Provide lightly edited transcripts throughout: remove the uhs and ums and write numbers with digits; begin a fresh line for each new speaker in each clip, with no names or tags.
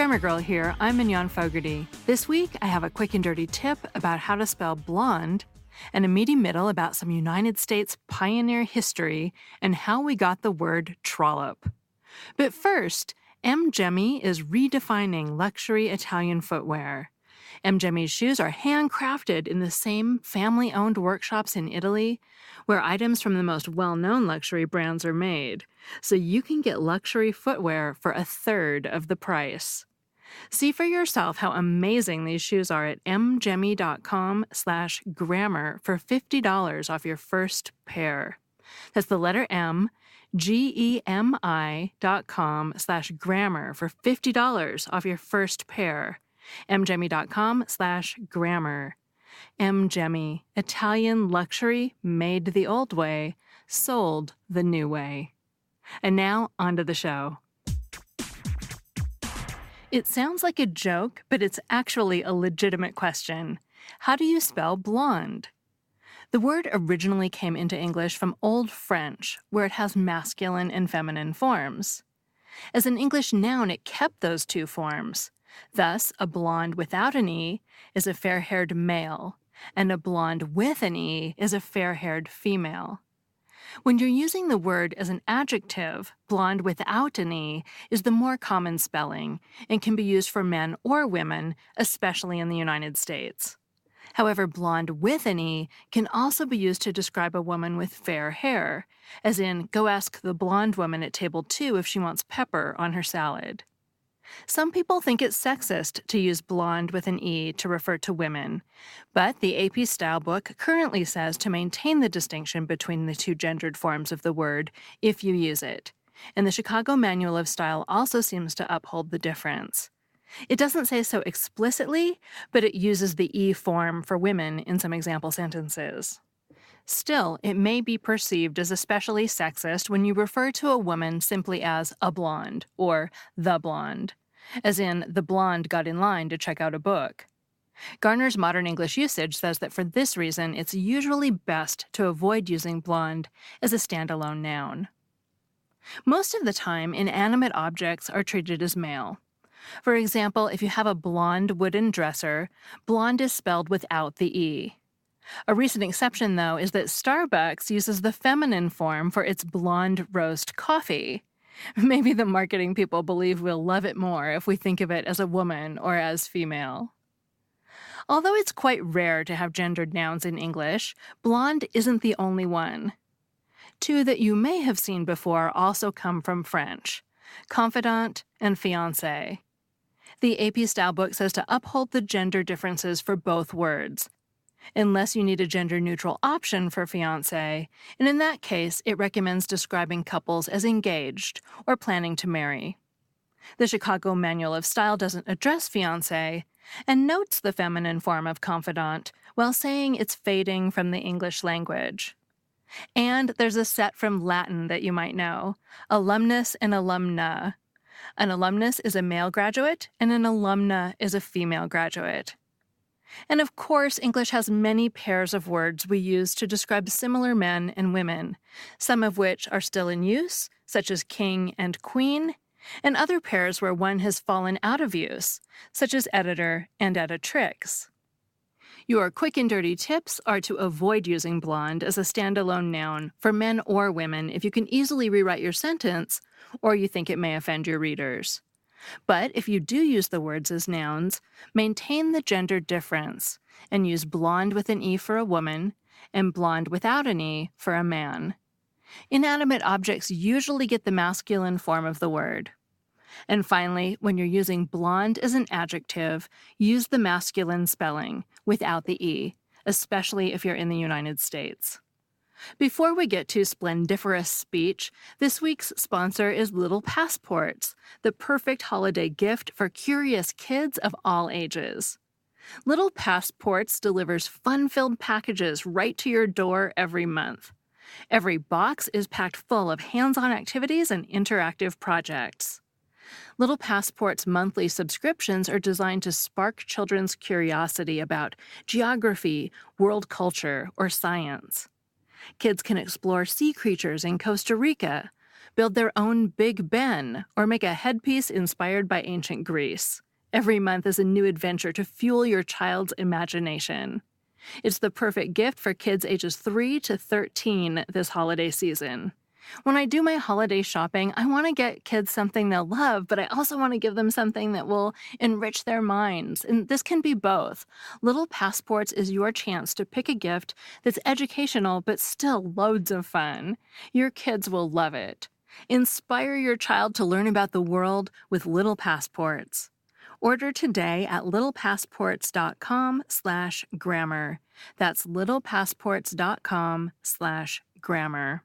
Grammar Girl here. I'm Mignon Fogarty. This week, I have a quick and dirty tip about how to spell blonde, and a meaty middle about some United States pioneer history and how we got the word trollop. But first, M. Gemi is redefining luxury Italian footwear. M. Gemi's shoes are handcrafted in the same family-owned workshops in Italy, where items from the most well-known luxury brands are made, so you can get luxury footwear for a third of the price. See for yourself how amazing these shoes are at mgemi.com/grammar for $50 off your first pair. That's the letter M, GEMI.com/grammar for $50 off your first pair. mgemi.com/grammar. Mgemi, Italian luxury made the old way, sold the new way. And now, on to the show. It sounds like a joke, but it's actually a legitimate question. How do you spell blonde? The word originally came into English from Old French, where it has masculine and feminine forms. As an English noun, it kept those two forms. Thus, a blonde without an E is a fair-haired male, and a blonde with an E is a fair-haired female. When you're using the word as an adjective, blonde without an E is the more common spelling and can be used for men or women, especially in the United States. However, blonde with an E can also be used to describe a woman with fair hair, as in, go ask the blonde woman at table 2 if she wants pepper on her salad. Some people think it's sexist to use blonde with an E to refer to women, but the AP Style book currently says to maintain the distinction between the two gendered forms of the word if you use it, and the Chicago Manual of Style also seems to uphold the difference. It doesn't say so explicitly, but it uses the E form for women in some example sentences. Still, it may be perceived as especially sexist when you refer to a woman simply as a blonde or the blonde, as in the blonde got in line to check out a book. Garner's Modern English Usage says that for this reason, it's usually best to avoid using blonde as a standalone noun. Most of the time, inanimate objects are treated as male. For example, if you have a blonde wooden dresser, blonde is spelled without the E. A recent exception, though, is that Starbucks uses the feminine form for its blonde roast coffee. Maybe the marketing people believe we'll love it more if we think of it as a woman or as female. Although it's quite rare to have gendered nouns in English, blonde isn't the only one. Two that you may have seen before also come from French: confidant and fiancé. The AP Style book says to uphold the gender differences for both words, unless you need a gender-neutral option for fiancé, and in that case, it recommends describing couples as engaged or planning to marry. The Chicago Manual of Style doesn't address fiancé and notes the feminine form of confidant while saying it's fading from the English language. And there's a set from Latin that you might know: alumnus and alumna. An alumnus is a male graduate, and an alumna is a female graduate. And of course, English has many pairs of words we use to describe similar men and women, some of which are still in use, such as king and queen, and other pairs where one has fallen out of use, such as editor and editrix. Your quick and dirty tips are to avoid using blonde as a standalone noun for men or women if you can easily rewrite your sentence or you think it may offend your readers. But if you do use the words as nouns, maintain the gender difference and use blonde with an E for a woman and blonde without an E for a man. Inanimate objects usually get the masculine form of the word. And finally, when you're using blonde as an adjective, use the masculine spelling without the E, especially if you're in the United States. Before we get to splendiferous speech, this week's sponsor is Little Passports, the perfect holiday gift for curious kids of all ages. Little Passports delivers fun-filled packages right to your door every month. Every box is packed full of hands-on activities and interactive projects. Little Passport's monthly subscriptions are designed to spark children's curiosity about geography, world culture, or science. Kids can explore sea creatures in Costa Rica, build their own Big Ben, or make a headpiece inspired by ancient Greece. Every month is a new adventure to fuel your child's imagination. It's the perfect gift for kids ages 3 to 13 this holiday season. When I do my holiday shopping, I want to get kids something they'll love, but I also want to give them something that will enrich their minds. And this can be both. Little Passports is your chance to pick a gift that's educational but still loads of fun. Your kids will love it. Inspire your child to learn about the world with Little Passports. Order today at littlepassports.com/grammar. That's littlepassports.com/grammar.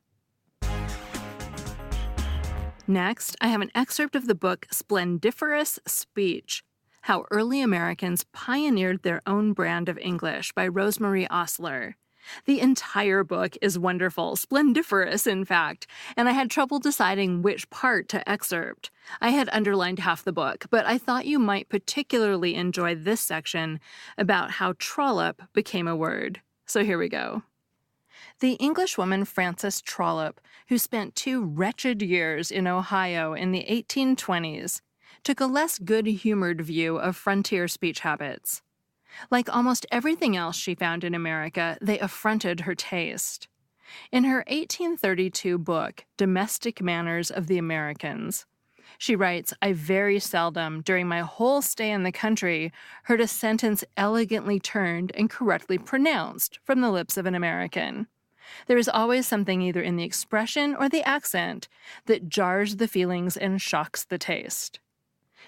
Next, I have an excerpt of the book Splendiferous Speech: How Early Americans Pioneered Their Own Brand of English by Rosemary Osler. The entire book is wonderful, splendiferous in fact, and I had trouble deciding which part to excerpt. I had underlined half the book, but I thought you might particularly enjoy this section about how trollop became a word. So here we go. The Englishwoman Frances Trollope, who spent 2 wretched years in Ohio in the 1820s, took a less good-humored view of frontier speech habits. Like almost everything else she found in America, they affronted her taste. In her 1832 book, Domestic Manners of the Americans, she writes, "I very seldom, during my whole stay in the country, heard a sentence elegantly turned and correctly pronounced from the lips of an American. There is always something either in the expression or the accent that jars the feelings and shocks the taste."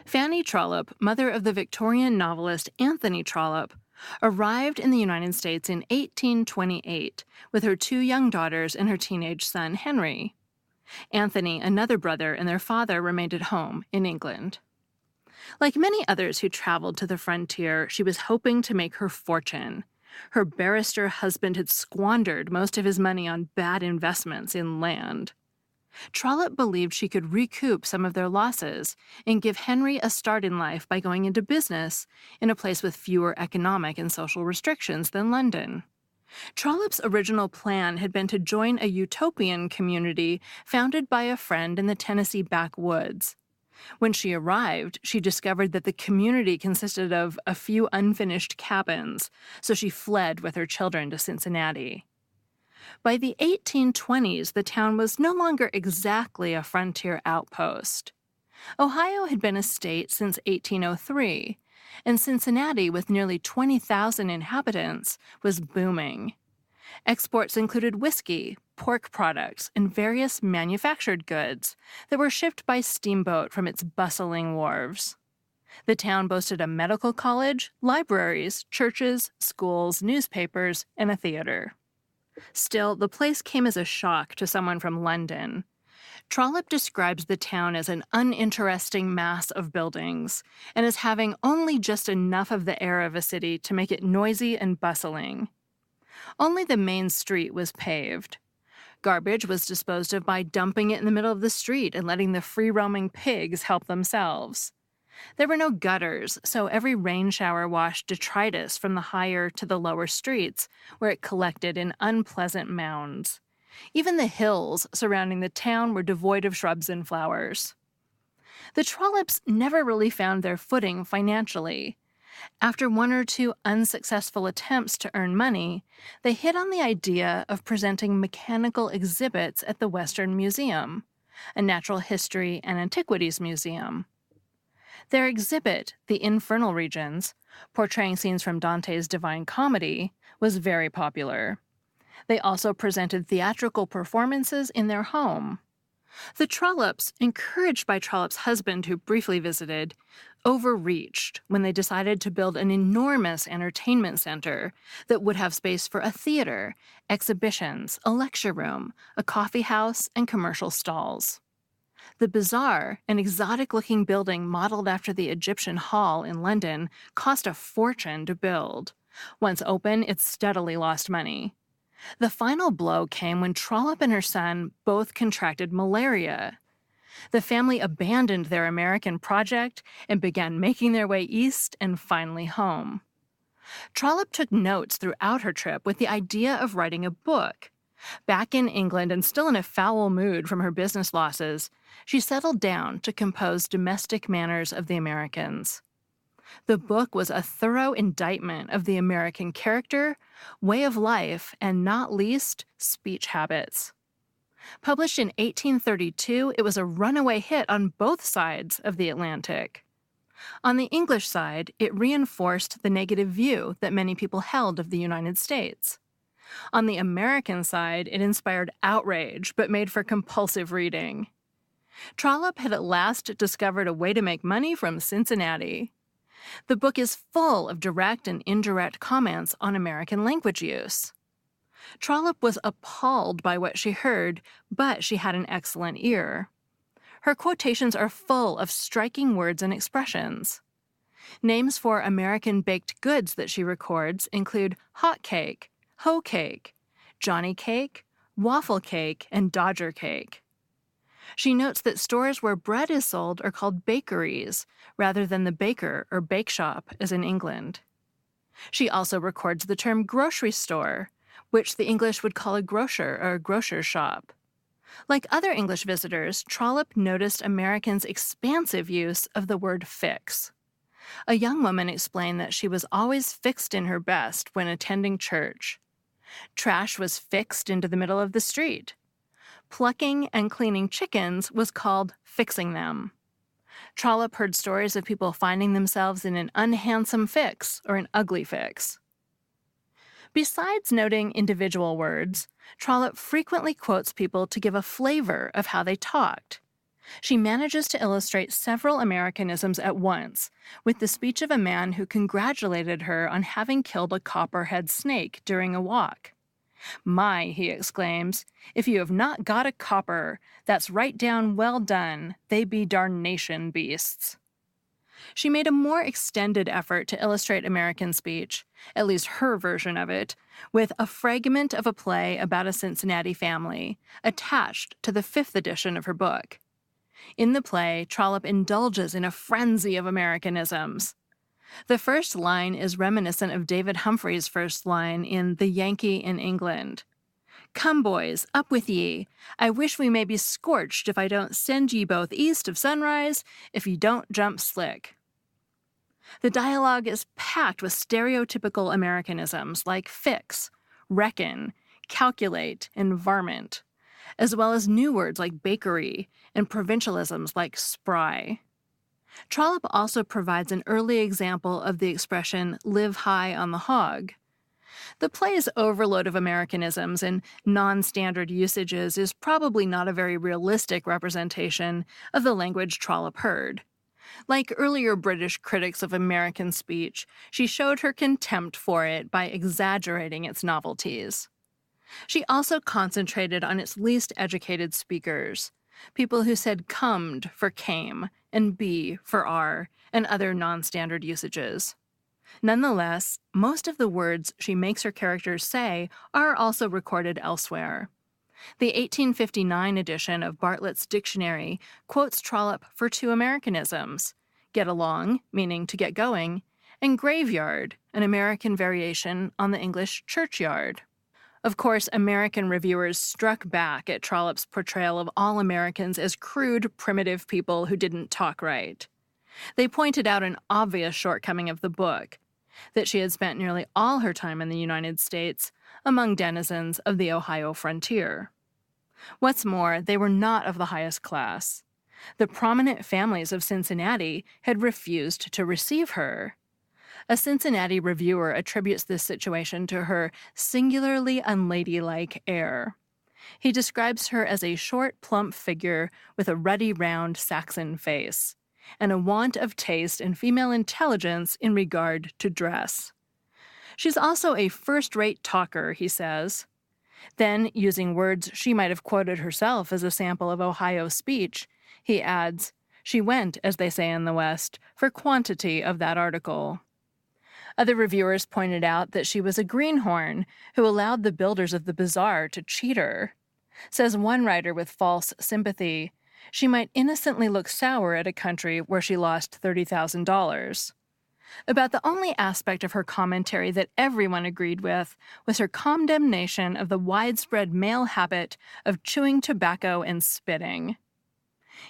Fanny Trollope, mother of the Victorian novelist Anthony Trollope, arrived in the United States in 1828 with her 2 young daughters and her teenage son, Henry. Anthony, another brother, and their father remained at home in England. Like many others who traveled to the frontier, she was hoping to make her fortune. Her barrister husband had squandered most of his money on bad investments in land. Trollope believed she could recoup some of their losses and give Henry a start in life by going into business in a place with fewer economic and social restrictions than London. Trollope's original plan had been to join a utopian community founded by a friend in the Tennessee backwoods. When she arrived, she discovered that the community consisted of a few unfinished cabins, so she fled with her children to Cincinnati. By the 1820s, the town was no longer exactly a frontier outpost. Ohio had been a state since 1803, and Cincinnati, with nearly 20,000 inhabitants, was booming. Exports included whiskey, pork products, and various manufactured goods that were shipped by steamboat from its bustling wharves. The town boasted a medical college, libraries, churches, schools, newspapers, and a theater. Still, the place came as a shock to someone from London. Trollope describes the town as an uninteresting mass of buildings and as having only just enough of the air of a city to make it noisy and bustling. Only the main street was paved. Garbage was disposed of by dumping it in the middle of the street and letting the free-roaming pigs help themselves. There were no gutters, so every rain shower washed detritus from the higher to the lower streets, where it collected in unpleasant mounds. Even the hills surrounding the town were devoid of shrubs and flowers. The Trollopes never really found their footing financially. After 1 or 2 unsuccessful attempts to earn money, they hit on the idea of presenting mechanical exhibits at the Western Museum, a natural history and antiquities museum. Their exhibit, The Infernal Regions, portraying scenes from Dante's Divine Comedy, was very popular. They also presented theatrical performances in their home. The Trollopes, encouraged by Trollope's husband who briefly visited, overreached when they decided to build an enormous entertainment center that would have space for a theater, exhibitions, a lecture room, a coffee house, and commercial stalls. The Bazaar, an exotic-looking building modeled after the Egyptian Hall in London, cost a fortune to build. Once open, it steadily lost money. The final blow came when Trollope and her son both contracted malaria. The family abandoned their American project and began making their way east and finally home. Trollope took notes throughout her trip with the idea of writing a book. Back in England and still in a foul mood from her business losses, she settled down to compose Domestic Manners of the Americans. The book was a thorough indictment of the American character, way of life, and not least, speech habits. Published in 1832, it was a runaway hit on both sides of the Atlantic. On the English side, it reinforced the negative view that many people held of the United States. On the American side, it inspired outrage but made for compulsive reading. Trollope had at last discovered a way to make money from Cincinnati. The book is full of direct and indirect comments on American language use. Trollope was appalled by what she heard, but she had an excellent ear. Her quotations are full of striking words and expressions. Names for American baked goods that she records include hot cake, hoe cake, Johnny cake, waffle cake, and Dodger cake. She notes that stores where bread is sold are called bakeries, rather than the baker or bake shop as in England. She also records the term grocery store, which the English would call a grocer or a grocer's shop. Like other English visitors, Trollope noticed Americans' expansive use of the word fix. A young woman explained that she was always fixed in her best when attending church. Trash was fixed into the middle of the street. Plucking and cleaning chickens was called fixing them. Trollope heard stories of people finding themselves in an unhandsome fix or an ugly fix. Besides noting individual words, Trollope frequently quotes people to give a flavor of how they talked. She manages to illustrate several Americanisms at once, with the speech of a man who congratulated her on having killed a copperhead snake during a walk. "My," he exclaims, "if you have not got a copper, that's right down well done, they be darnation beasts." She made a more extended effort to illustrate American speech, at least her version of it, with a fragment of a play about a Cincinnati family, attached to the 5th edition of her book. In the play, Trollope indulges in a frenzy of Americanisms. The first line is reminiscent of David Humphrey's first line in The Yankee in England. "Come, boys, up with ye. I wish we may be scorched if I don't send ye both east of sunrise, if ye don't jump slick." The dialogue is packed with stereotypical Americanisms like fix, reckon, calculate, and varmint, as well as new words like bakery and provincialisms like spry. Trollope also provides an early example of the expression live high on the hog. The play's overload of Americanisms and non-standard usages is probably not a very realistic representation of the language Trollope heard. Like earlier British critics of American speech, she showed her contempt for it by exaggerating its novelties. She also concentrated on its least educated speakers, people who said comed for came and be for are, and other non-standard usages. Nonetheless, most of the words she makes her characters say are also recorded elsewhere. The 1859 edition of Bartlett's Dictionary quotes Trollope for 2 Americanisms, get along, meaning to get going, and graveyard, an American variation on the English churchyard. Of course, American reviewers struck back at Trollope's portrayal of all Americans as crude, primitive people who didn't talk right. They pointed out an obvious shortcoming of the book, that she had spent nearly all her time in the United States among denizens of the Ohio frontier. What's more, they were not of the highest class. The prominent families of Cincinnati had refused to receive her. A Cincinnati reviewer attributes this situation to her singularly unladylike air. He describes her as a short, plump figure with a ruddy, round Saxon face, and a want of taste and female intelligence in regard to dress. She's also a first-rate talker, he says. Then, using words she might have quoted herself as a sample of Ohio speech, he adds, "She went, as they say in the West, for quantity of that article." Other reviewers pointed out that she was a greenhorn who allowed the builders of the bazaar to cheat her. Says one writer with false sympathy, she might innocently look sour at a country where she lost $30,000. About the only aspect of her commentary that everyone agreed with was her condemnation of the widespread male habit of chewing tobacco and spitting.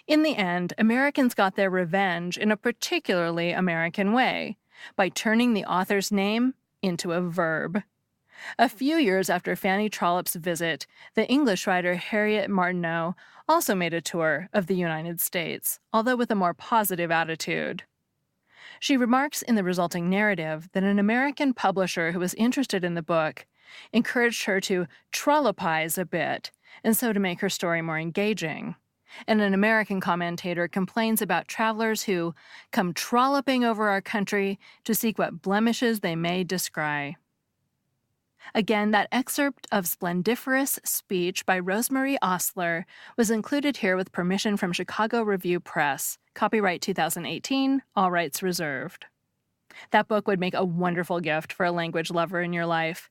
In the end, Americans got their revenge in a particularly American way, by turning the author's name into a verb. A few years after Fanny Trollope's visit, the English writer Harriet Martineau also made a tour of the United States, although with a more positive attitude. She remarks in the resulting narrative that an American publisher who was interested in the book encouraged her to trollopize a bit, and so to make her story more engaging. And an American commentator complains about travelers who come trolloping over our country to seek what blemishes they may descry. Again, that excerpt of splendiferous speech by Rosemary Osler was included here with permission from Chicago Review Press. Copyright 2018, all rights reserved. That book would make a wonderful gift for a language lover in your life,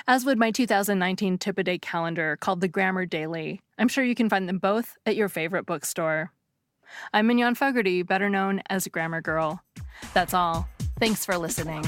as would my 2019 tip-a-day calendar called The Grammar Daily. I'm sure you can find them both at your favorite bookstore. I'm Mignon Fogarty, better known as Grammar Girl. That's all. Thanks for listening.